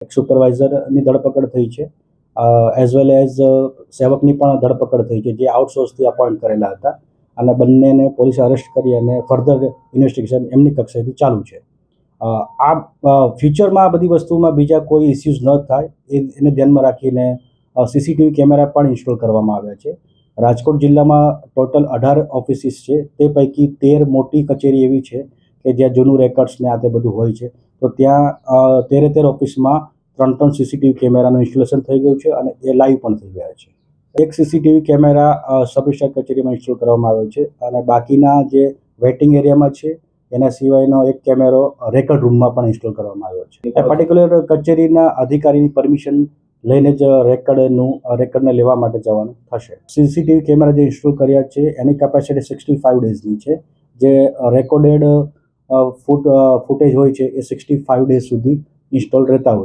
એક સુપરવાઇઝરની ધરપકડ થઈ છે, એઝ વેલ એઝ સેવકની પણ ધરપકડ થઈ છે, જે આઉટસોર્સથી અપોઇન્ટ કરેલા હતા અને બંનેને પોલીસે અરેસ્ટ કરી અને ફર્ધર ઇન્વેસ્ટિગેશન એમની કક્ષાએથી ચાલુ છે. આ ફ્યુચરમાં આ બધી વસ્તુમાં બીજા કોઈ ઇસ્યુઝ ન થાય એને ધ્યાનમાં રાખીને સીસીટીવી કેમેરા પણ ઇન્સ્ટોલ કરવામાં આવ્યા છે. રાજકોટ જિલ્લામાં ટોટલ 18 ઓફિસીસ છે, તે પૈકી 13 મોટી કચેરી એવી છે કે જ્યાં જૂનું રેકર્ડ્સ ને આ તે બધું હોય છે. તો ત્યાં 13 ઓફિસમાં 3 સીસીટીવી કેમેરાનું ઇન્સ્ટોલેશન થઈ ગયું છે અને એ લાઈવ પણ થઈ ગયા છે. એક સીસીટીવી કેમેરા સબ રજિસ્ટ્રાર કચેરીમાં ઇન્સ્ટોલ કરવામાં આવ્યો છે અને બાકીના જે વેઇટિંગ એરિયામાં છે એના સિવાયનો એક કેમેરો રેકર્ડ રૂમમાં પણ ઇન્સ્ટોલ કરવામાં આવ્યો છે. એ પર્ટિક્યુલર કચેરીના અધિકારીની પરમિશન લઈને જ રેકર્ડને લેવા માટે જવાનું થશે. સીસીટીવી કેમેરા જે ઇન્સ્ટોલ કર્યા છે એની કેપેસિટી 65 ડેઝની છે. જે રેકોર્ડેડ ફૂટેજ હોય છે એ 65 ડેઝ સુધી ઇન્સ્ટોલ રહેતા હોય.